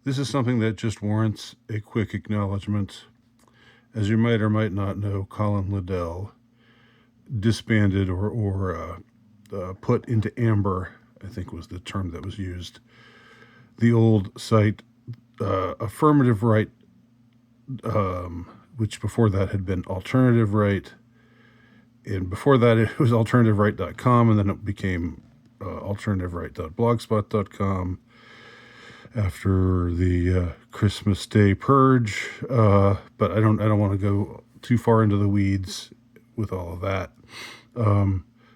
This is something that just warrants a quick acknowledgement. As you might or might not know, Colin Liddell disbanded or put into amber, I think was the term that was used, the old site Affirmative Right, which before that had been Alternative Right, and before that it was alternativeright.com, and then it became alternativeright.blogspot.com after the Christmas Day purge. But I don't want to go too far into the weeds with all of that.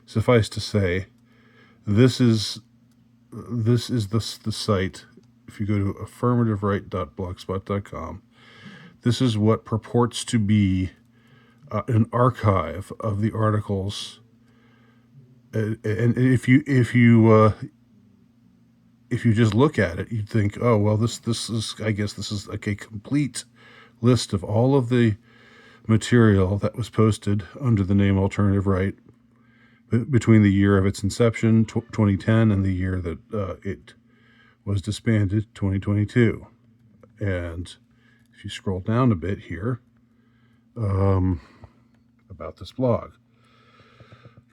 Suffice to say, this is the site. If you go to affirmativeright.blogspot.com, this is what purports to be an archive of the articles. And if you just look at it, you'd think, oh well, this is, I guess this is like a complete list of all of the material that was posted under the name Alternative Right between the year of its inception, 2010, and the year that it was disbanded, 2022. And if you scroll down a bit here, about this blog,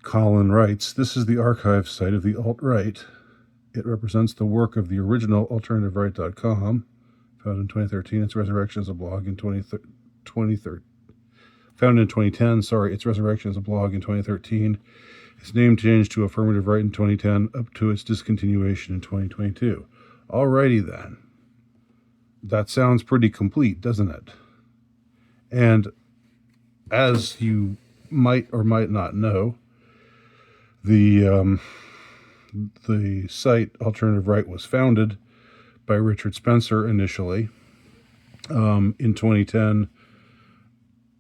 Colin writes, "This is the archive site of the alt-right. It represents the work of the original alternativeright.com, founded in 2013. Its resurrection as a blog in 2013. Founded in 2010, its resurrection as a blog in 2013. Its name changed to Affirmative Right in 2010, up to its discontinuation in 2022. Alrighty then. That sounds pretty complete, doesn't it? And as you might or might not know, the site Alternative Right was founded by Richard Spencer initially. In 2010,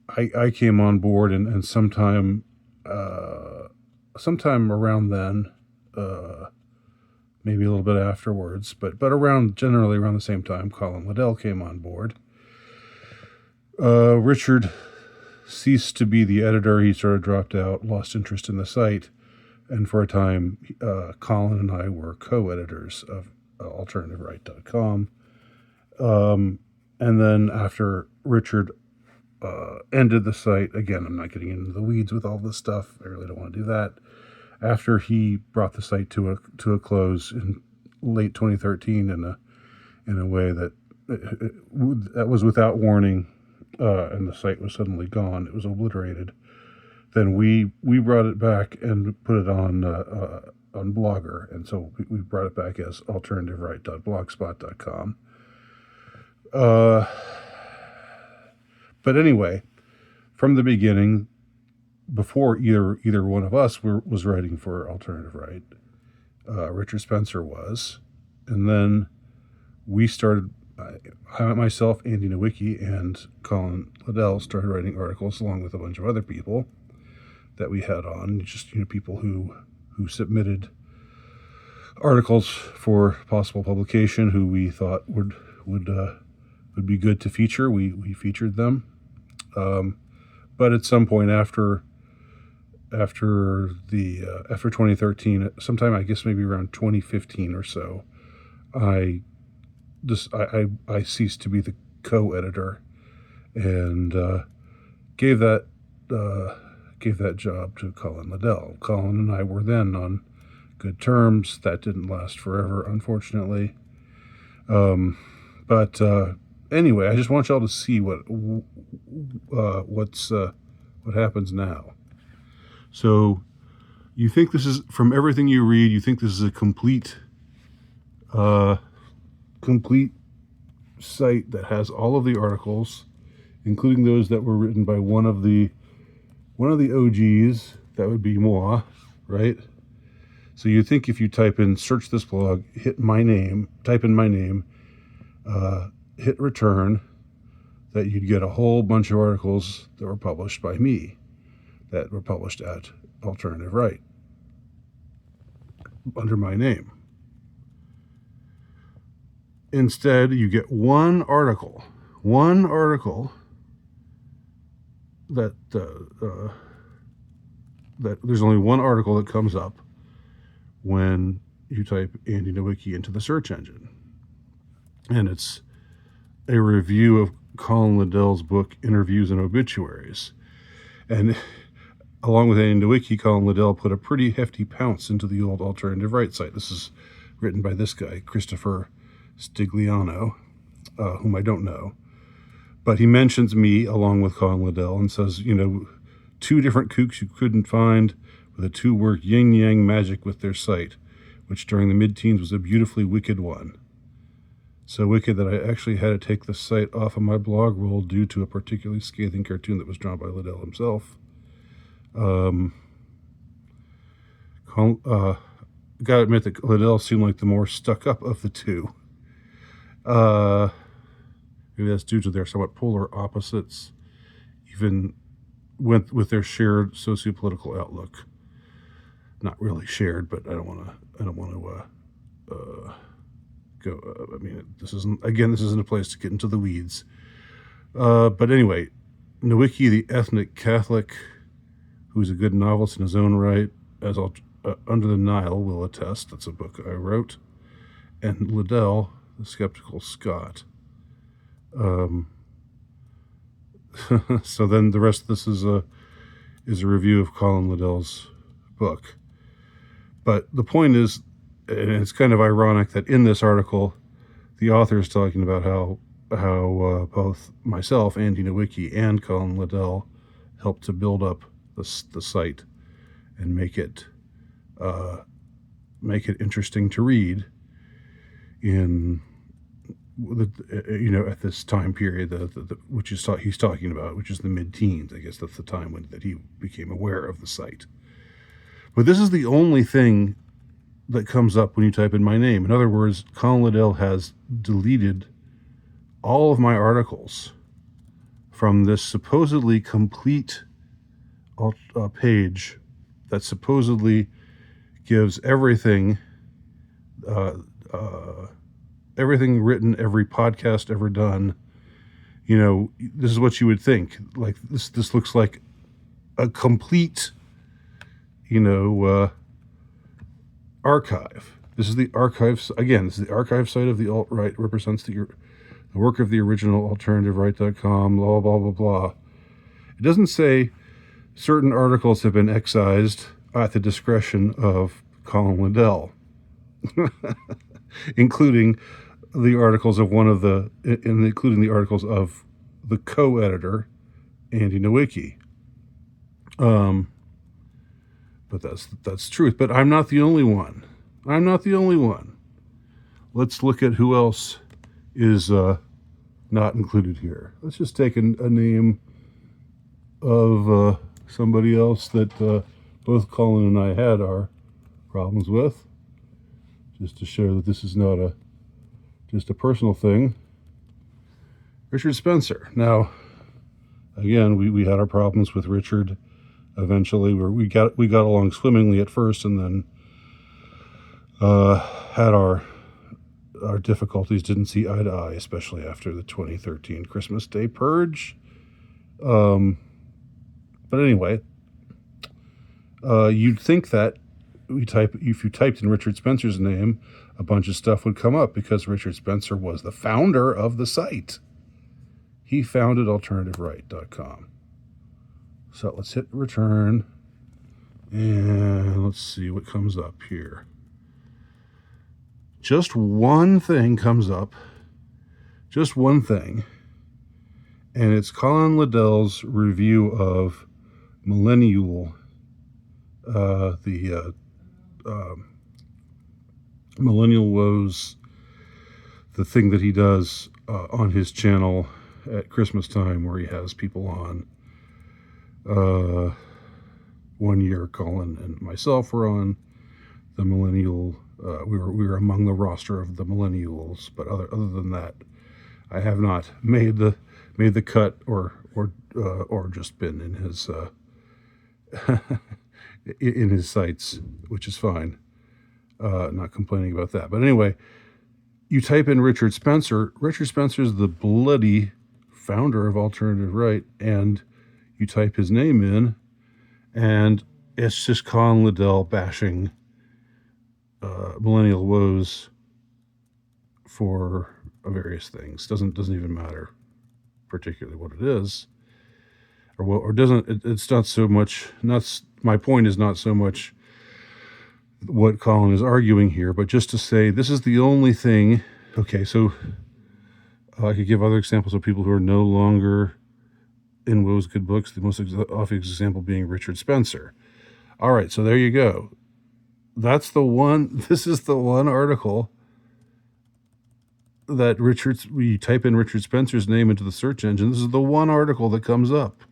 I came on board, and sometime around then, maybe a little bit afterwards, but generally around the same time, Colin Liddell came on board. Richard ceased to be the editor. He sort of dropped out, lost interest in the site, and for a time, Colin and I were co-editors of alternativeright.com. And then after Richard ended the site, again, I'm not getting into the weeds with all this stuff, I really don't want to do that. After he brought the site to a close in late 2013 in a way that was without warning, and the site was suddenly gone, it was obliterated, then we brought it back and put it on Blogger, and so we brought it back as alternativeright.blogspot.com. But anyway, from the beginning, before either one of us was writing for Alternative Right, Richard Spencer was, and then we started. Myself, Andy Nowicki, and Colin Liddell started writing articles along with a bunch of other people that we had on, just people who submitted articles for possible publication, who we thought would be good to feature. We featured them, but at some point after 2013, sometime I guess maybe around 2015 or so, I ceased to be the co-editor and gave that job to Colin Liddell. Colin and I were then on good terms. That didn't last forever, unfortunately. But anyway, I just want y'all to see what happens now. So you think this is, from everything you read, you think this is a complete site that has all of the articles, including those that were written by one of the OGs. That would be moi, right? So you think if you search this blog, type in my name, hit return, that you'd get a whole bunch of articles that were published by me, that were published at Alternative Right under my name. Instead, you get one article that there's only one article that comes up when you type Andy Nowicki into the search engine, and it's a review of Colin Liddell's book, Interviews and Obituaries. And along with Andy Nowicki, Colin Liddell put a pretty hefty pounce into the old alternative right site. This is written by this guy, Christopher Stigliano, whom I don't know. But he mentions me along with Colin Liddell and says, two different kooks you couldn't find with a two-word yin-yang magic with their site, which during the mid-teens was a beautifully wicked one. So wicked that I actually had to take the site off of my blog roll due to a particularly scathing cartoon that was drawn by Liddell himself. Gotta admit that Liddell seemed like the more stuck-up of the two. Maybe that's due to their somewhat polar opposites, even with their shared socio-political outlook. Not really shared, but I don't want to go. This isn't a place to get into the weeds. But anyway, Nowicki, the ethnic Catholic, who's a good novelist in his own right, as Under the Nile will attest. That's a book I wrote. And Liddell, the skeptical Scot. So then the rest of this is a review of Colin Liddell's book. But the point is, and it's kind of ironic that in this article, the author is talking about how both myself, Andy Nowicki, and Colin Liddell helped to build up the site and make it interesting to read at this time period which he's talking about, which is the mid-teens. I guess that's the time that he became aware of the site. But this is the only thing that comes up when you type in my name. In other words, Colin Liddell has deleted all of my articles from this supposedly complete page that supposedly gives everything written, every podcast ever done. This is what you would think. Like this looks like a complete, archive. This is the archive. Again, this is the archive site of the alt-right. Represents the work of the original alternativeright.com, blah, blah, blah, blah. It doesn't say certain articles have been excised at the discretion of Colin Liddell, including the articles of including the articles of the co-editor, Andy Nowicki. But that's truth. But I'm not the only one. Let's look at who else is not included here. Let's just take a name of somebody else that both Colin and I had our problems with, just to show that this is not just a personal thing. Richard Spencer. Now, again, we had our problems with Richard. Eventually, we got along swimmingly at first, and then had our difficulties. Didn't see eye to eye, especially after the 2013 Christmas Day purge. But anyway, you'd think that if you typed in Richard Spencer's name, a bunch of stuff would come up, because Richard Spencer was the founder of the site. He founded alternativeright.com. So let's hit return, and let's see what comes up here. Just one thing comes up, just one thing, and it's Colin Liddell's review of Millennial, the Millennial Woes, the thing that he does on his channel at Christmas time, where he has people on. 1 year, Colin and myself were on the Millennial. We were among the roster of the Millennials, but other than that, I have not made the cut or just been in his in his sites, which is fine. Not complaining about that. But anyway, you type in Richard Spencer. Richard Spencer is the bloody founder of Alternative Right, and you type his name in, and it's just Colin Liddell bashing Millennial Woes for various things. Doesn't even matter particularly what it is, or doesn't. It's not so much. My point is not so much what Colin is arguing here, but just to say this is the only thing. Okay, so I could give other examples of people who are no longer in Woe's Good Books, the most obvious example being Richard Spencer. All right, so there you go. That's the one. This is the one article that we type in Richard Spencer's name into the search engine. This is the one article that comes up.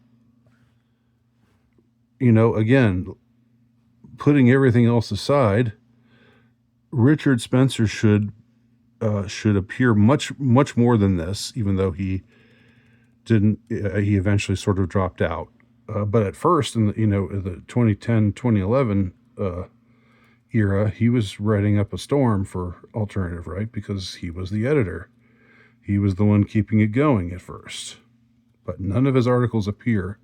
Again, putting everything else aside, Richard Spencer should appear much more than this, even though he didn't. He eventually sort of dropped out. But at first, in the 2010, 2011 era, he was writing up a storm for Alternative Right because he was the editor. He was the one keeping it going at first. But none of his articles appear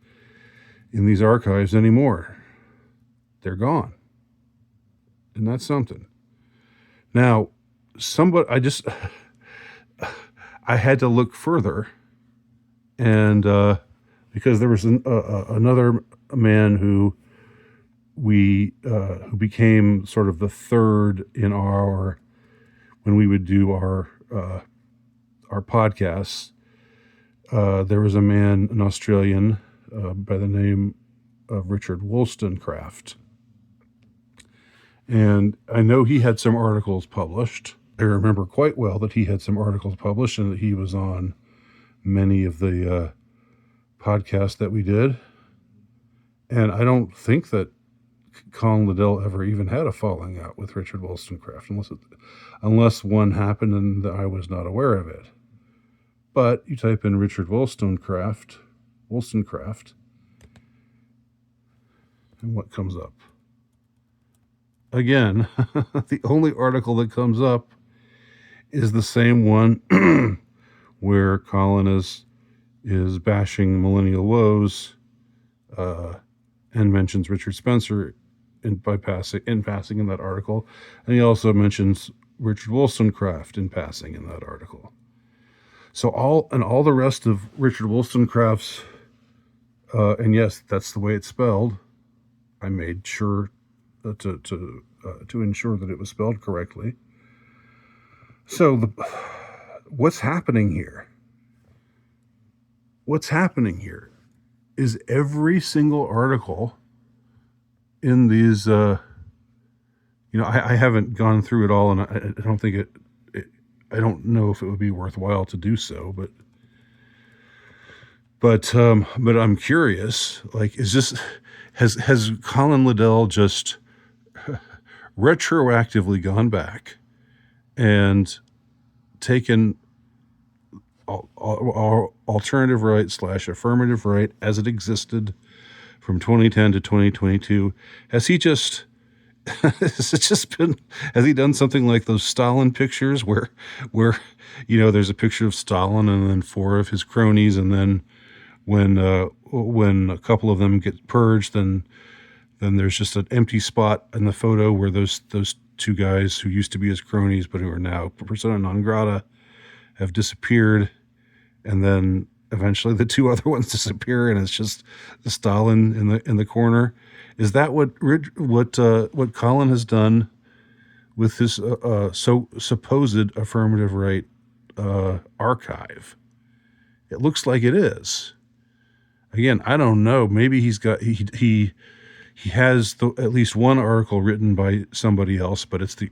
in these archives anymore. They're gone. And that's something. Now, I had to look further, and because there was another man who became sort of the third in when we would do our podcasts. There was a man, an Australian, by the name of Richard Wollstonecraft. And I know he had some articles published. I remember quite well that he had some articles published and that he was on many of the podcasts that we did. And I don't think that Colin Liddell ever even had a falling out with Richard Wollstonecraft, unless one happened and I was not aware of it. But you type in Richard Wollstonecraft, and what comes up? Again, the only article that comes up is the same one where Colin is bashing millennial woes and mentions Richard Spencer in passing in that article, and he also mentions Richard Wollstonecraft in passing in that article. So all the rest of Richard Wollstonecraft's, and yes, that's the way it's spelled. I made sure to ensure that it was spelled correctly. So what's happening here? What's happening here is every single article in these, I haven't gone through it all, and I don't think I don't know if it would be worthwhile to do so, but I'm curious, like, has Colin Liddell just retroactively gone back and taken alternative right / affirmative right as it existed from 2010 to 2022? Has he just has he done something like those Stalin pictures where there's a picture of Stalin and then 4 of his cronies, and then when a couple of them get purged, then there's just an empty spot in the photo where those 2 guys who used to be his cronies but who are now persona non grata have disappeared, and then eventually the 2 other ones disappear, and it's just the Stalin in the corner. Is that what Colin has done with his supposed affirmative right archive? It looks like it is. Again, I don't know. Maybe he has at least one article written by somebody else, but it's the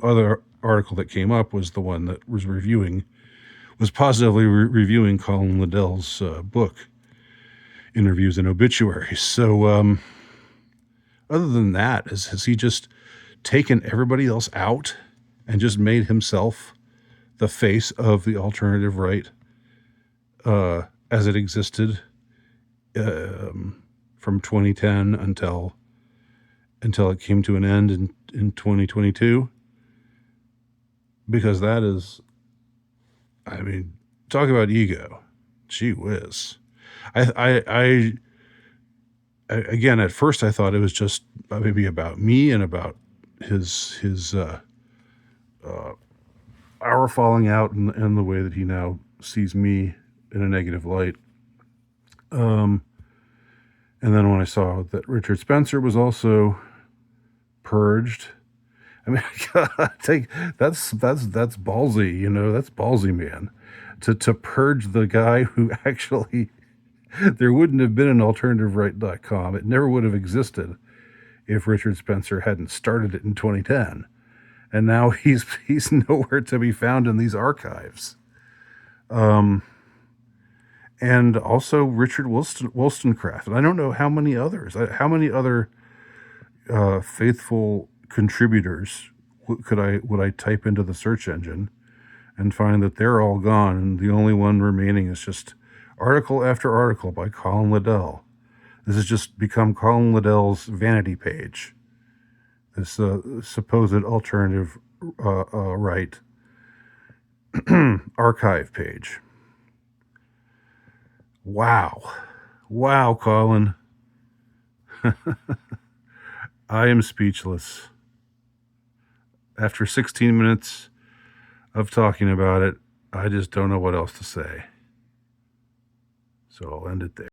other article that came up was the one that was positively reviewing Colin Liddell's book, Interviews and Obituaries. So other than that, has he just taken everybody else out and just made himself the face of the alternative right as it existed from 2010 until it came to an end in 2022? Because that is, talk about ego. Gee whiz. I again, at first I thought it was just maybe about me and about his our falling out and the way that he now sees me in a negative light. And then when I saw that Richard Spencer was also purged, I mean, that's ballsy, you know, that's ballsy, man. To purge the guy who actually, there wouldn't have been an alternativeright.com. It never would have existed if Richard Spencer hadn't started it in 2010. And now he's nowhere to be found in these archives. And also Richard Wollstonecraft. And I don't know how many others, how many other faithful contributors would I type into the search engine and find that they're all gone, and the only one remaining is just article after article by Colin Liddell. This has just become Colin Liddell's vanity page, this supposed alternative right archive page. Wow, Colin. I am speechless. After 16 minutes of talking about it, I just don't know what else to say. So I'll end it there.